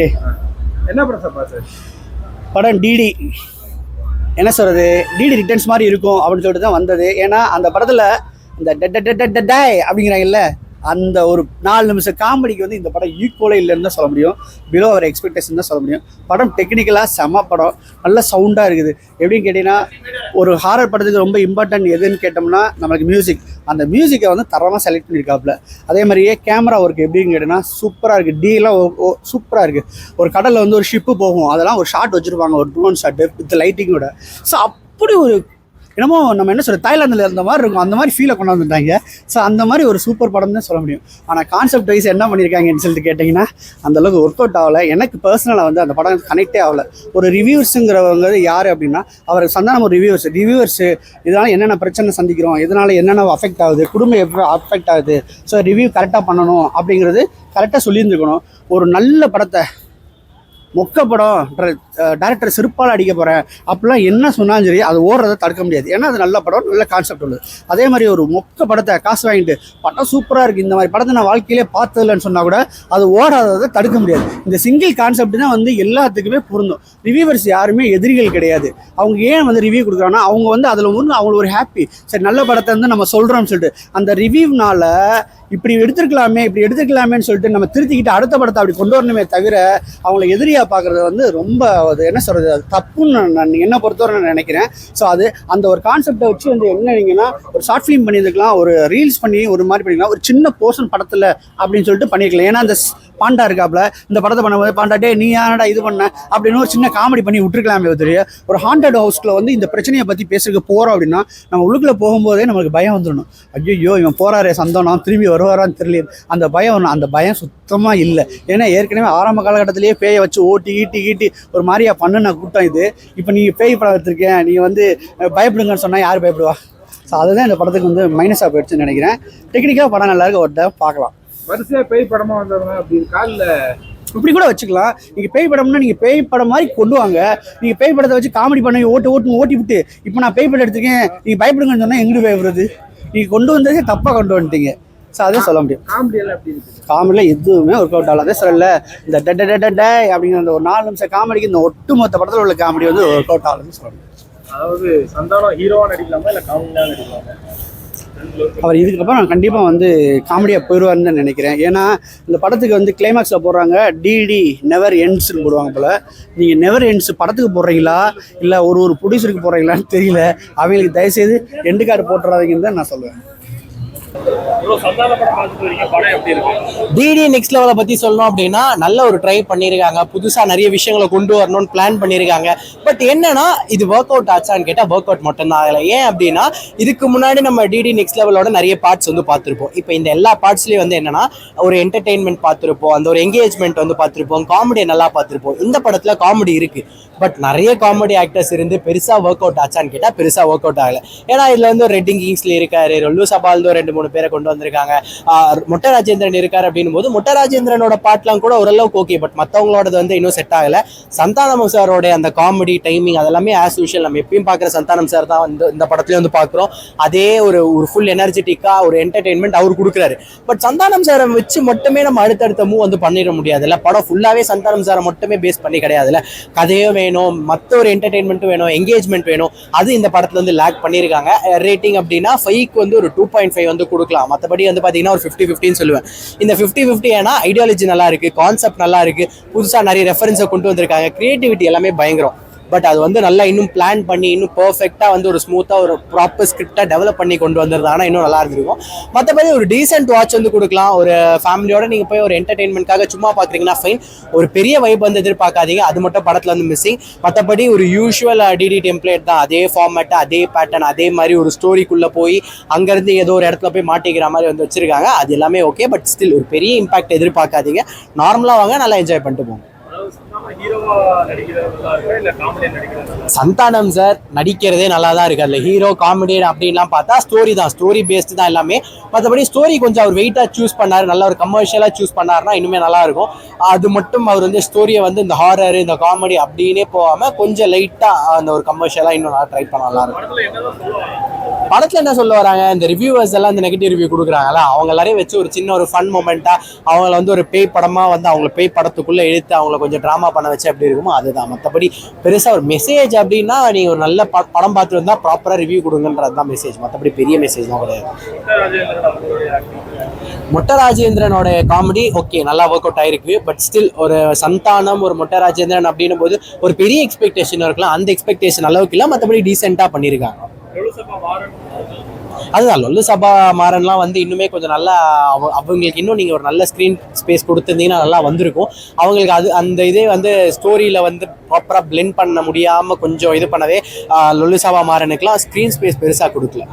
என்ன படம் சார் பார்த்து? படம் டிடி என்ன சொல்கிறது, டிடி ரிட்டர்ன்ஸ் மாதிரி இருக்கும் அப்படின்னு சொல்லிட்டு தான் வந்தது. ஏன்னா அந்த படத்தில் இந்த டே அப்படிங்கிறாங்கல்ல, அந்த ஒரு 4 நிமிஷம் காமெடிக்கு வந்து இந்த படம் ஈக்குவலே இல்லைன்னு தான் சொல்ல முடியும். பிலோ அவர் எக்ஸ்பெக்டேஷன் தான் சொல்ல முடியும். படம் டெக்னிக்கலாக செம படம், நல்ல சவுண்டாக இருக்குது. எப்படின்னு கேட்டிங்கன்னா, ஒரு ஹாரர் படத்துக்கு ரொம்ப இம்பார்ட்டன்ட் எதுன்னு கேட்டோம்னா நம்மளுக்கு மியூசிக். அந்த மியூசிக்கை வந்து தரமாக செலக்ட் பண்ணியிருக்காப்புல. அதே மாதிரியே கேமரா ஒர்க் எப்படின்னு கேட்டிங்கன்னா சூப்பராக இருக்குது. டீலாம் சூப்பராக இருக்குது. ஒரு கடலில் வந்து ஒரு ஷிப்பு போகும், அதெல்லாம் ஒரு ஷாட் வச்சுருப்பாங்க, ஒரு ட்ரோன் ஷாட்டு வித் லைட்டிங்கோட. ஸோ அப்படி ஒரு என்னமோ நம்ம என்ன சொல்கிறது, தாய்லாந்தில் இருந்த மாதிரி இருக்கும், அந்த மாதிரி ஃபீலை கொண்டு வந்துட்டாங்க. ஸோ அந்த மாதிரி ஒரு சூப்பர் படம் தான் சொல்ல முடியும். ஆனால் கான்செப்ட் வைஸ் என்ன பண்ணியிருக்காங்கன்னு சொல்லிட்டு கேட்டிங்கன்னா அந்தளவுக்கு ஒர்க் அவுட் ஆகலை. எனக்கு பர்சனலாக வந்து அந்த படம் கனெக்டே ஆகலை. ஒரு ரிவ்யூவர்ஸுங்கிறவங்க யார் அப்படின்னா, அவர் சந்தானம் ஒரு ரிவ்யூவர்ஸு இதனால் என்னென்ன பிரச்சனை சந்திக்கிறோம், இதனால் என்னென்ன அஃபெக்ட் ஆகுது, குடும்பம் எப்படி அஃபெக்ட் ஆகுது, ஸோ ரிவ்யூ கரெக்டாக பண்ணணும் அப்படிங்கிறது கரெக்டாக சொல்லியிருந்துருக்கணும். ஒரு நல்ல படத்தை மொக்க படம் டேரக்டர் செருப்பால் அடிக்க போகிறேன் அப்படிலாம் என்ன சொன்னாலும் சரி, அது ஓடுறதை தடுக்க முடியாது. ஏன்னா அது நல்ல படம், நல்ல கான்செப்ட் உள்ளது. அதே மாதிரி ஒரு மொக்க படத்தை காசு வாங்கிட்டு படம் சூப்பராக இருக்குது, இந்த மாதிரி படத்தை நான் வாழ்க்கையிலே பார்த்ததில்லைன்னு சொன்னால் கூட அது ஓடாததை தடுக்க முடியாது. இந்த சிங்கிள் கான்செப்ட் தான் வந்து எல்லாத்துக்குமே பொருந்தும். ரிவ்யூவர்ஸ் யாருமே எதிரிகள் கிடையாது. அவங்க ஏன் வந்து ரிவ்யூ கொடுக்குறாங்கன்னா, அவங்க வந்து அதில் வந்து அவங்களுக்கு ஒரு ஹாப்பி, சரி நல்ல படத்தை வந்து நம்ம சொல்கிறோம்னு சொல்லிட்டு அந்த ரிவ்யூனால இப்படி எடுத்துக்கலாமேன்னு சொல்லிட்டு நம்ம திருத்திக்கிட்டு அடுத்த படத்தை அப்படி கொண்டு வரணுமே தவிர அவங்கள எதிரியாக பார்க்குறது வந்து ரொம்ப அது என்ன சொல்கிறது, அது தப்புன்னு நான் என்னை பொறுத்தவரை நான் நினைக்கிறேன். ஸோ அது அந்த ஒரு கான்செப்டை வச்சு வந்து என்னன்னா, ஒரு ஷார்ட் ஃபிலிம் பண்ணியிருக்கலாம், ஒரு ரீல்ஸ் பண்ணி ஒரு மாதிரி பண்ணிக்கலாம், ஒரு சின்ன போர்ஷன் படத்தில் அப்படின்னு சொல்லிட்டு பண்ணியிருக்கலாம். ஏன்னா அந்த பாண்டா இருக்காப்புல, இந்த படத்தை பண்ணும்போது பாண்டா டே நீ யாரடா இது பண்ண அப்படின்னு ஒரு சின்ன காமெடி பண்ணி விட்டுருக்கலாமே தெரியும். ஒரு ஹாண்டட் ஹவுஸ்க்குள்ள வந்து இந்த பிரச்சனையை பற்றி பேசுறதுக்கு போகிறோம் அப்படின்னா நம்ம உள்ளுக்குள்ளே போகும்போதே நம்மளுக்கு பயம் வந்துடணும். ஐயோ இவன் போகிறாரே சந்தோனம் திரும்பி வருவாரான்னு தெரியல, அந்த பயம் ஒன்று. அந்த பயம் சுத்தமாக இல்லை. ஏன்னா ஏற்கனவே ஆரம்ப காலகட்டத்திலேயே பேயை வச்சு ஓட்டி ஒரு மாதிரியா பண்ணுன கூட்டம் இது. இப்போ நீங்கள் பேய் படம் எடுத்திருக்கேன், நீங்கள் வந்து பயப்படுங்கன்னு சொன்னால் யார் பயப்படுவா? ஸோ அதுதான் இந்த படத்துக்கு வந்து மைனஸாக போயிடுச்சுன்னு நினைக்கிறேன். டெக்னிக்காக படம் நல்லா இருக்கு, ஒரு பார்க்கலாம். வரிசையாக பேய் படமாக வந்தவங்க அப்படி காலில் இப்படி கூட வச்சுக்கலாம். நீங்கள் பேய் படம்னா நீங்கள் பேய் படம் மாதிரி கொண்டு வாங்க. நீங்கள் பேய் படத்தை வச்சு காமெடி பண்ணி ஓட்டி விட்டு இப்போ நான் பேய் படம் எடுத்துருக்கேன் நீங்கள் பயப்படுங்கன்னு சொன்னால் எங்கிட்டு பயப்படுறது? நீங்கள் கொண்டு வந்ததே தப்பாக கொண்டு வந்துட்டீங்க. ஸோ அதான் சொல்ல முடியும். காமெடியில் எதுவுமே ஒர்க் அவுட் ஆகல. அதே சொல்லல இந்த டே அப்படிங்கிற அந்த ஒரு 4 நிமிஷம் காமெடிக்கு இந்த ஒட்டுமொத்த படத்தில் உள்ள காமெடி வந்து ஒர்க் அவுட் ஆகலன்னு சொல்ல முடியும். அதாவது சந்தானம் ஹீரோவாக நடிக்கலாமா இல்லை காமெடியாக நடிக்கலாமா? அவர் இதுக்கப்புறம் நான் கண்டிப்பாக வந்து காமெடியாக போயிடுவார்னு தான் நினைக்கிறேன். ஏன்னா இந்த படத்துக்கு வந்து கிளைமேக்ஸில் போடுறாங்க டிடி நெவர் எண்ட்ஸ்ன்னு போடுவாங்க போல். நீங்கள் நெவர் எண்ட்ஸ் படத்துக்கு போடுறீங்களா இல்லை ஒரு ப்ரொடியூசருக்கு போடுறீங்களான்னு தெரியல. அவங்களுக்கு தயவுசெய்து எண்டு கார்டு போட்டுறாதீங்கன்னு தான் நான் சொல்லுவேன். டிடி நெக்ஸ்ட் லெவலை பத்தி சொல்லணும் அப்படின்னா நல்ல ஒரு ட்ரை பண்ணியிருக்காங்க. புதுசா நிறைய விஷயங்களை கொண்டு வரணும்னு பிளான் பண்ணியிருக்காங்க. பட் என்னன்னா இது ஒர்க் அவுட் ஆச்சான்னு கேட்டால் ஒர்க் அவுட் மட்டும்தான் ஆகலை. ஏன் அப்படின்னா இதுக்கு முன்னாடி நம்ம டிடி நெக்ஸ்ட் லெவலோட நிறைய பார்ட்ஸ் வந்து பார்த்துருப்போம். இப்போ இந்த எல்லா பார்ட்ஸ்லயும் வந்து என்னன்னா ஒரு என்டர்டெயின்மெண்ட் பார்த்துருப்போம், அந்த ஒரு என்கேஜ்மெண்ட் வந்து பார்த்துருப்போம், காமெடியை நல்லா பார்த்துருப்போம். இந்த படத்துல காமெடி இருக்கு, பட் நிறைய காமெடி ஆக்டர்ஸ் இருந்து பெருசா ஒர்க் அவுட் ஆச்சான்னு கேட்டால் பெருசா ஒர்க் அவுட் ஆகலை. ஏன்னா இதுல வந்து ரெட்டிங் கிங்ஸ்ல இருக்காரு, ரொல்லு சபால்தோ 2-3 பேரை கொண்டு வந்திருக்காங்க. மொட்டை ராஜேந்திரன் இருக்காரு அப்படின்னும் போது மொட்டை ராஜேந்திரனோட பாட்லாம் கூட ஓரளவுக்கு ஓகே, பட் மற்றவங்களோடது வந்து இன்னும் செட் ஆகலை. சந்தானம் சாரோட அந்த காமெடி டைமிங் அதெல்லாமே ஆஸ் யூஷுவல் நம்ம எப்பயும் பார்க்குற சந்தானம் சார் தான் வந்து இந்த படத்துலேயும் வந்து பார்க்குறோம். அதே ஒரு ஃபுல் எனர்ஜெட்டிக்காக ஒரு என்டர்டெயின்மெண்ட் அவர் கொடுக்குறாரு. பட் சந்தானம் சாரை வச்சு மட்டுமே நம்ம அடுத்தடுத்த மூவ் வந்து பண்ணிட முடியாதுல்ல. படம் ஃபுல்லாகவே சந்தானம் சாரை மட்டுமே பேஸ் பண்ணி கிடையாதுல்ல. கதையும் வேணும், மற்ற ஒரு என்டர்டெயின்மெண்ட்டும் வேணும், என்கேஜ்மெண்ட் வேணும். அது இந்த படத்தில் வந்து லேக் பண்ணியிருக்காங்க. ரேட்டிங் அப்படின்னா 5க்கு வந்து ஒரு 2.5 வந்து கொடுக்கலாம். மற்றபடி வந்து பார்த்தீங்கன்னா ஒரு 50-50 சொல்லுவேன். இந்த 50-50 ஏன்னா ஐடியாலஜி நல்லா இருக்கு, கான்செப்ட் நல்லா இருக்கு, புதுசாக நிறைய ரெஃபரன்ஸை கொண்டு வந்திருக்காங்க, கிரியேட்டிவிட்டி எல்லாமே பயங்கரம். பட் அது வந்து நல்லா இன்னும் பிளான் பண்ணி இன்னும் பர்ஃபெக்டாக வந்து ஒரு ஸ்மூத்தாக ஒரு ப்ராப்பர் ஸ்கிரிப்டாக டெவலப் பண்ணி கொண்டு வந்திருந்தாங்கன்னா இன்னும் நல்லா இருந்திருக்கும். மற்றபடி ஒரு டீசென்ட் வாட்ச் வந்து கொடுக்கலாம். ஒரு ஃபேமிலியோட நீங்கள் போய் ஒரு என்டர்டெயின்மெண்ட்காக சும்மா பார்க்குறீங்கன்னா ஃபைன். ஒரு பெரிய வைப் வந்து எதிர்பார்க்காதீங்க, அது மட்டும் படத்தில் வந்து மிஸ்ஸிங். மற்றபடி ஒரு யூஷுவல் டிடி டெம்ப்ளேட் தான், அதே ஃபார்மேட், அதே பேட்டர்ன், அதே மாதிரி ஒரு ஸ்டோரிக்குள்ளே போய் அங்கேருந்து ஏதோ ஒரு இடத்துல போய் மாட்டிக்கிற மாதிரி வந்து வச்சிருக்காங்க. அது எல்லாமே ஓகே, பட் ஸ்டில் ஒரு பெரிய இம்பாக்ட் எதிர்பார்க்காதீங்க. நார்மலாக வாங்க, நல்லா என்ஜாய் பண்ணிட்டு போங்க. சந்தானம் சார் நடிக்கிறதே நல்லா தான் இருக்கு. அதுல ஹீரோ காமெடி அப்படின்லாம் பார்த்தா ஸ்டோரி தான், ஸ்டோரி பேஸ்டு தான் எல்லாமே. மற்றபடி ஸ்டோரி கொஞ்சம் அவர் வெயிட்டா சூஸ் பண்ணாரு, நல்ல ஒரு கமர்ஷியலா சூஸ் பண்ணாருன்னா இன்னுமே நல்லா இருக்கும். அது மட்டும் அவர் வந்து ஸ்டோரியை வந்து இந்த ஹாரர் இந்த காமெடி அப்படின்னே போகாம கொஞ்சம் லைட்டா அந்த ஒரு கமர்ஷியலா இன்னும் நல்லா ட்ரை பண்ண நல்லா இருக்கும். படத்துல என்ன சொல்ல வராங்க, இந்த ரிவ்யூவர்ஸ் எல்லாம் இந்த நெகட்டிவ் ரிவ்யூ கொடுக்குறாங்கல்ல, அவங்க எல்லாரையும் வச்சு ஒரு சின்ன ஒரு ஃபன் மொமெண்டா அவங்கள வந்து ஒரு பேய் படமா வந்து அவங்கள பேய் படத்துக்குள்ள இழுத்து அவங்கள கொஞ்சம் டிராமா பண்ண வச்சு அப்படி இருக்குமோ அதுதான். மற்றபடி பெருசா ஒரு மெசேஜ் அப்படின்னா நீங்க ஒரு நல்ல படம் பார்த்துட்டு வந்தா ப்ராப்பரா ரிவ்யூ கொடுங்கன்றது தான் மெசேஜ். மற்றபடி பெரிய மெசேஜ் தான் கிடையாது. மொட்டை ராஜேந்திரனோட காமெடி ஓகே நல்லா ஒர்க் அவுட் ஆயிருக்கு. பட் ஸ்டில் ஒரு சந்தானம் ஒரு மொட்டை ராஜேந்திரன் அப்படின்னும் போது ஒரு பெரிய எக்ஸ்பெக்டேஷன் இருக்கலாம். அந்த எக்ஸ்பெக்டேஷன் அளவுக்கு இல்லை, மற்றபடி டீசெண்டா பண்ணியிருக்காங்க. அதுதான் லொல்லு சபா மாறன்லாம் வந்து இன்னுமே கொஞ்சம் நல்லா அவங்களுக்கு இன்னும் நீங்கள் ஒரு நல்ல ஸ்க்ரீன் ஸ்பேஸ் கொடுத்துருந்தீங்கன்னா நல்லா வந்திருக்கும். அவங்களுக்கு அது அந்த இதே வந்து ஸ்டோரியில் வந்து ப்ராப்பராக பிளெண்ட் பண்ண முடியாமல் கொஞ்சம் இது பண்ணவே லொல்லு சபா மாறனுக்குலாம் ஸ்க்ரீன் ஸ்பேஸ் பெருசாக கொடுக்கல.